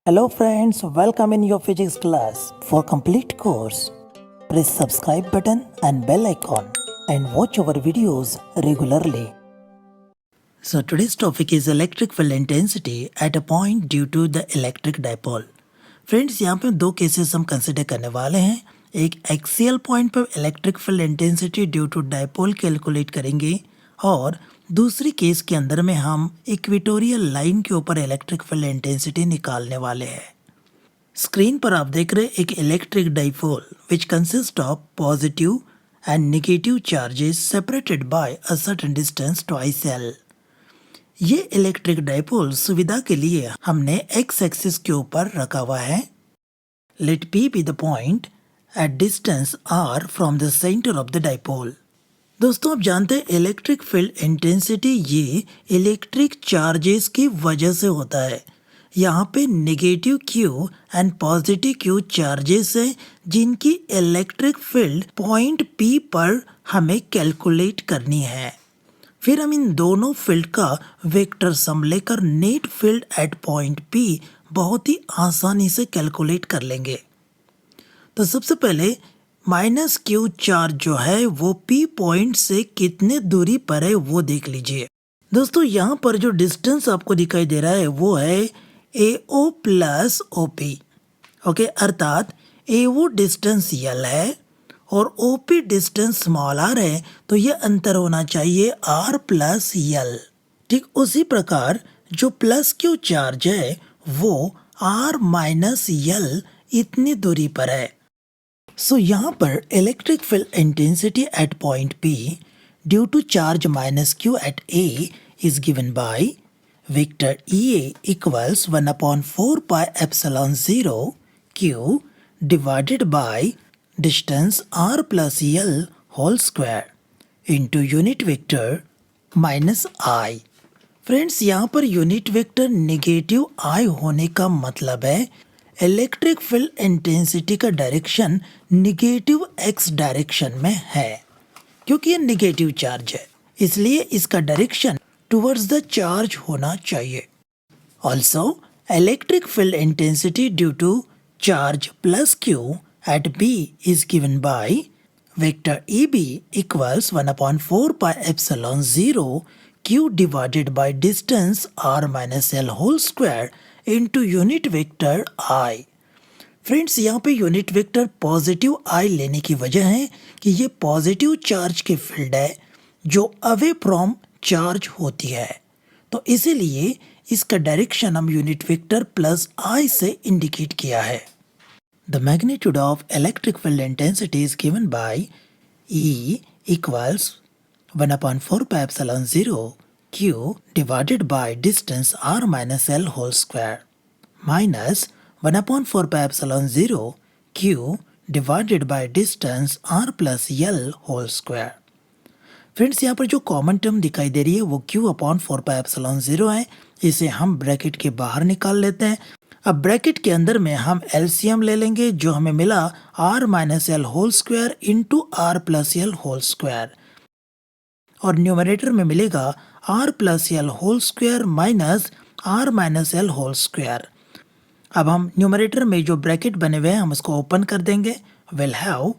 Hello friends, welcome in your physics class. For complete course, press subscribe button and bell icon and watch our videos regularly. So today's topic is electric field intensity at a point due to the electric dipole. Friends यहाँ पे दो cases हम consider करने वाले हैं. एक axial point पर electric field intensity due to dipole calculate करेंगे और दूसरी केस के अंदर में हम इक्वेटोरियल लाइन के ऊपर इलेक्ट्रिक फील्ड इंटेंसिटी निकालने वाले हैं. स्क्रीन पर आप देख रहे हैं एक electric dipole which consist of positive and negative charges separated by a certain distance twice L. ये इलेक्ट्रिक डाइपोल सुविधा के लिए हमने एक्स एक्सिस के ऊपर रखा हुआ है. Let P be the point at distance r from the centre of the dipole. दोस्तों आप जानते हैं इलेक्ट्रिक फील्ड इंटेंसिटी ये इलेक्ट्रिक चार्जेस की वजह से होता है. यहाँ पे negative Q and positive Q charges है जिनकी इलेक्ट्रिक फील्ड पॉइंट P पर हमें कैलकुलेट करनी है. फिर हम इन दोनों फील्ड का वेक्टर सम लेकर net field at point P बहुत ही आसानी से कैलकुलेट कर लेंगे. तो सबसे पहले माइनस Q चार्ज जो है वो P पॉइंट से कितने दूरी पर है वो देख लीजिए. दोस्तों यहाँ पर जो डिस्टेंस आपको दिखाई दे रहा है वो है AO प्लस OP. ओके, अर्थात AO डिस्टेंस L है और OP डिस्टेंस स्मॉल r है, तो ये अंतर होना चाहिए r प्लस L. ठीक उसी प्रकार जो प्लस Q चार्ज है वो r माइनस L इतनी दूरी पर है. सो यहाँ पर electric field intensity at point P due to charge minus Q at A is given by vector EA equals 1/4 pi epsilon 0 Q divided by distance r plus L whole square into unit vector minus I. Friends यहाँ पर unit vector negative I होने का मतलब है electric field intensity का direction negative x direction में है. क्योंकि ये नेगेटिव चार्ज है इसलिए इसका डायरेक्शन टुवर्ड्स द चार्ज होना चाहिए. Also electric field intensity due to charge plus Q at B is given by vector EB equals 1/4 pi epsilon 0 Q divided by distance r minus L whole square into unit vector I. Friends यहाँ पे unit vector positive I लेने की वजह है कि ये positive charge की field है जो अवे फ्रॉम चार्ज होती है, तो इसीलिए इसका डायरेक्शन हम यूनिट वेक्टर प्लस I से इंडिकेट किया है. The magnitude of electric field intensity is given by E equals 1/4 pi epsilon 0 Q divided by distance r minus L whole square minus 1/4 pi epsilon 0 Q divided by distance r plus L whole square. Friends यहाँ पर जो common term दिखाई दे रही है वो Q/4 pi epsilon 0 है. इसे हम ब्रैकेट के बाहर निकाल लेते हैं. अब ब्रैकेट के अंदर में हम LCM ले लेंगे जो हमें मिला r minus L whole square into r plus L whole square और न्यूमरेटर में मिलेगा r plus L whole square minus r minus L whole square. अब हम न्यूमरेटर में जो ब्रैकेट बने हुए हैं हम उसको ओपन कर देंगे. Will have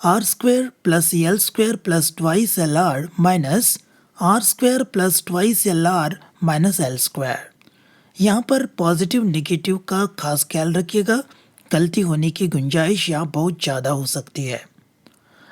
r square plus L square plus twice LR minus r square plus twice LR minus L square. यहाँ पर पॉजिटिव नेगेटिव का खास ख्याल रखिएगा, गलती होने की गुंजाइश यहाँ बहुत ज़्यादा हो सकती है.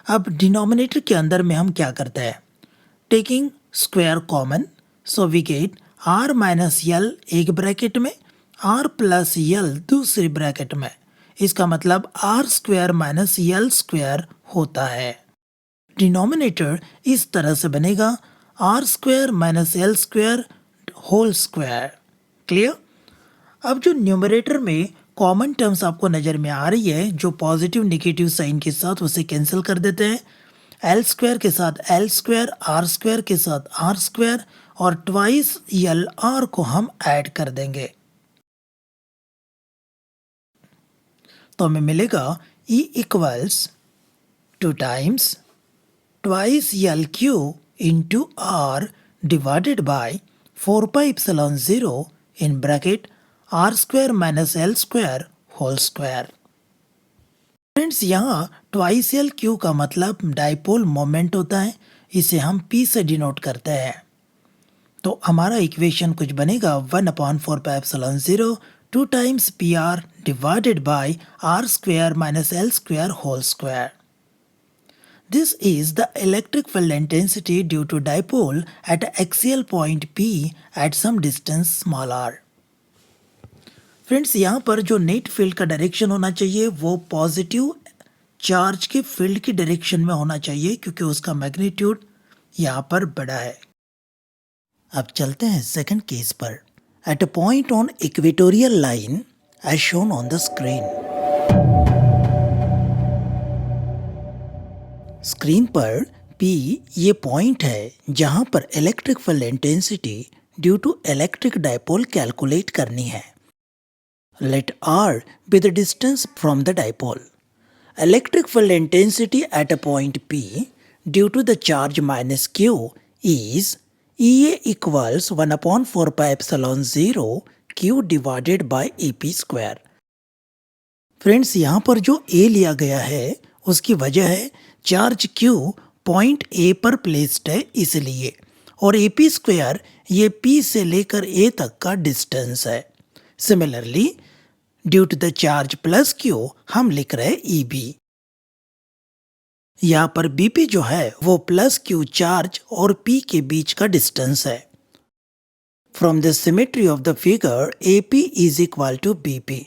अब डिनोमिनेटर के अंदर में हम क्या करते हैं, taking square common, so we get r minus L एक ब्रैकेट में r प्लस L दूसरी ब्रैकेट में. इसका मतलब r square minus L square होता है. डिनोमिनेटर इस तरह से बनेगा r square minus L square whole square. Clear. अब जो न्यूमरेटर में कॉमन टर्म्स आपको नज़र में आ रही है जो पॉजिटिव नेगेटिव साइन के साथ उसे कैंसिल कर देते हैं. L स्क्वायर के साथ L स्क्वायर, R स्क्वायर के साथ R स्क्वायर और ट्वाइस LR को हम ऐड कर देंगे तो हमें मिलेगा E equals 2 times twice LQ into R divided by 4 pi epsilon 0 in bracket R square minus L square whole square. Friends यहाँ ट्वाइस एल क्यू का मतलब डाइपोल मोमेंट होता है, इसे हम पी से डिनोट करते हैं। तो हमारा इक्वेशन कुछ बनेगा 1/4πε0 2 times P R divided by R square minus L square whole square. This is the electric field intensity due to dipole at axial point P at some distance small r. Friends यहाँ पर जो net field का direction होना चाहिए वो positive charge के field की direction में होना चाहिए, क्योंकि उसका मैग्नीट्यूड यहाँ पर बड़ा है। अब चलते हैं सेकंड केस पर। At a point on equatorial line as shown on the screen. Screen पर P ये पॉइंट है जहां पर electric field intensity due to electric dipole calculate करनी है। Let R be the distance from the dipole. Electric field intensity at a point P due to the charge minus Q is EA equals 1/4πε0 Q divided by AP square. Friends यहाँ पर जो A लिया गया है उसकी वजह है charge Q point A पर प्लेस्ड है इसलिए, और AP स्क्वायर ये P से लेकर A तक का डिस्टेंस है। Similarly due to the charge plus Q हम लिख रहे हैं EB। यहाँ पर BP जो है वो प्लस Q चार्ज और P के बीच का डिस्टेंस है। From the symmetry of the figure AP is equal to BP।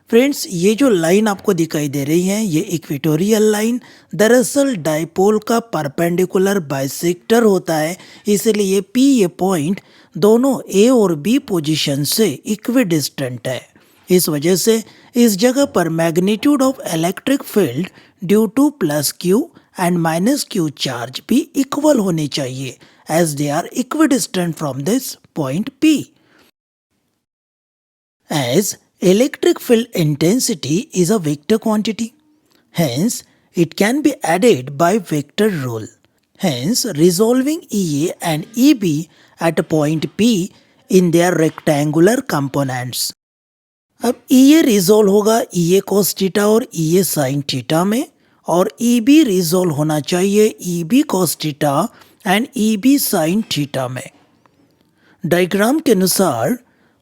Friends ये जो लाइन आपको दिखाई दे रही है ये इक्वेटोरियल लाइन दरअसल डाइपोल का परपेंडिकुलर बाइसेक्टर होता है, इसलिए P ये पॉइंट दोनों A और B पोजीशन से इक्विडिस्टेंट है। इस वजह से इस जगह पर magnitude of electric field due to plus Q and minus Q charge भी इक्वल होने चाहिए as they are equidistant from this point P। As electric field intensity is a vector quantity, hence it can be added by vector rule. Hence resolving EA and EB at a point P in their rectangular components. अब EA resolve होगा EA cos theta और EA sin theta में, और EB resolve होना चाहिए EB cos theta and EB sin theta में। Diagram के अनुसार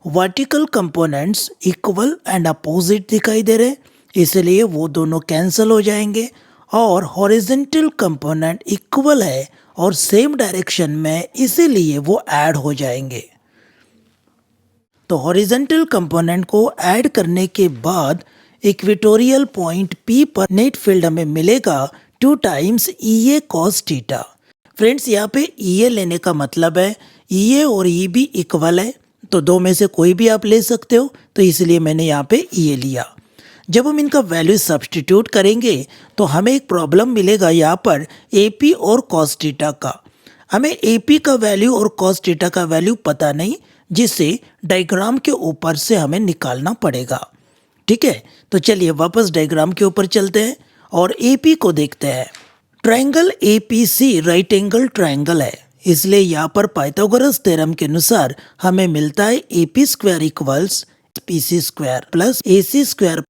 vertical components equal and opposite दिखाई दे रहे, इसलिए वो दोनों कैंसिल हो जाएंगे, और हॉरिजॉन्टल कंपोनेंट इक्वल है और सेम डायरेक्शन में, इसीलिए वो ऐड हो जाएंगे। तो हॉरिजॉन्टल कंपोनेंट को ऐड करने के बाद इक्वेटोरियल पॉइंट P पर नेट फील्ड हमें मिलेगा 2 times EA cos theta. Friends यहाँ पे EA लेने का मतलब है EA और EB इक्वल है, तो दो में से कोई भी आप ले सकते हो, तो इसलिए मैंने यहाँ पे EA लिया। जब हम इनका वैल्यू सब्स्टिट्यूट करेंगे तो हमें एक प्रॉब्लम मिलेगा यहाँ पर AP और cos थीटा का। हमें AP का वैल्यू और cos थीटा का वैल्यू पता नहीं, जिसे डायग्राम के ऊपर से हमें निकालना पड़ेगा। ठीक है, तो चलिए वापस डायग्राम के ऊपर चलते हैं और AP को देखते हैं। Triangle APC right angle triangle है, इसलिए यहाँ पर पाइथागोरस थ्योरम के अनुसार हमें मिलता है AP square equals PC square plus AC square.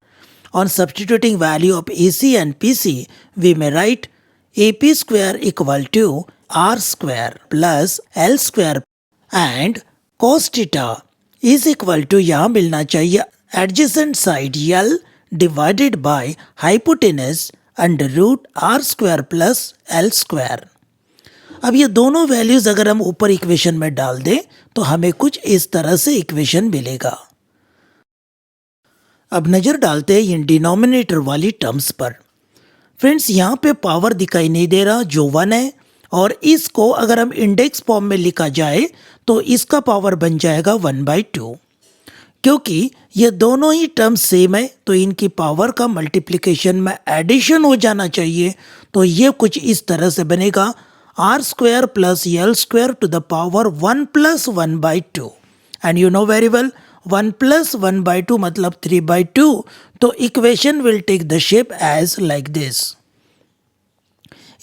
On substituting value of AC and PC we may write AP square equal to R square plus L square and cos theta is equal to यहाँ मिलना चाहिए adjacent side L divided by hypotenuse under root R square plus L square. अब ये दोनों values अगर हम ऊपर equation में डाल दें तो हमें कुछ इस तरह से इक्वेशन मिलेगा। अब नजर डालते हैं इन डिनोमिनेटर वाली टर्म्स पर। फ्रेंड्स यहाँ पे पावर दिखाई नहीं दे रहा जो 1 है, और इसको अगर हम इंडेक्स फॉर्म में लिखा जाए तो इसका पावर बन जाएगा 1/2। क्योंकि ये दोनों ही टर्म्स सेम है तो इनकी पावर का मल्टीप्लिकेशन में एडिशन हो जाना चाहिए, तो ये कुछ इस तरह से बनेगा R square plus L square to the power 1 plus 1/2। And you know very well 1 plus 1/2 मतलब 3/2, तो equation will take the shape as like this.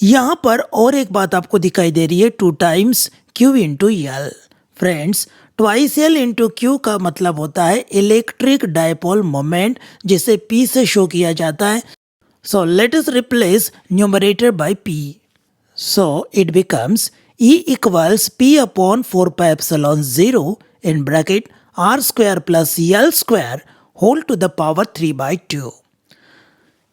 यहाँ पर और एक बात आपको दिखाई दे रही है 2 times Q into L। Friends twice L into Q का मतलब होता है इलेक्ट्रिक डायपोल मोमेंट, जिसे P से शो किया जाता है. So let us replace numerator by P. So it becomes E equals P upon 4 pi epsilon 0 in bracket R square plus L square whole to the power 3 by 2.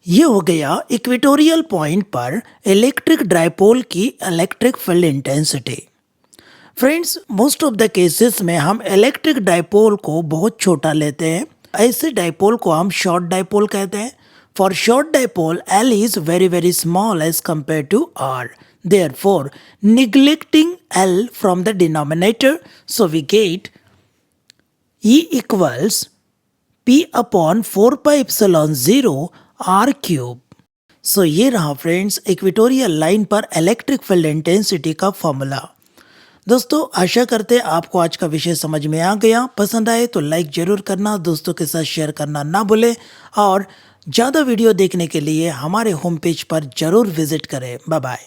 ये हो गया equatorial point पर electric dipole की electric field intensity. Friends, most of the cases में हम electric dipole को बहुत छोटा लेते हैं. ऐसे डायपोल को हम शॉर्ट डायपोल कहते हैं. For short dipole L is very very small as compared to R. Therefore, neglecting L from the denominator, so we get E equals P upon 4 pi epsilon 0 R cube. सो ये रहा friends equatorial line पर electric field intensity का formula. दोस्तों, आशा करते हैं आपको आज का विषय समझ में आ गया. पसंद आए तो लाइक जरूर करना, दोस्तों के साथ शेयर करना ना भूलें और ज़्यादा वीडियो देखने के लिए हमारे होम पेज पर जरूर विजिट करें. Bye bye.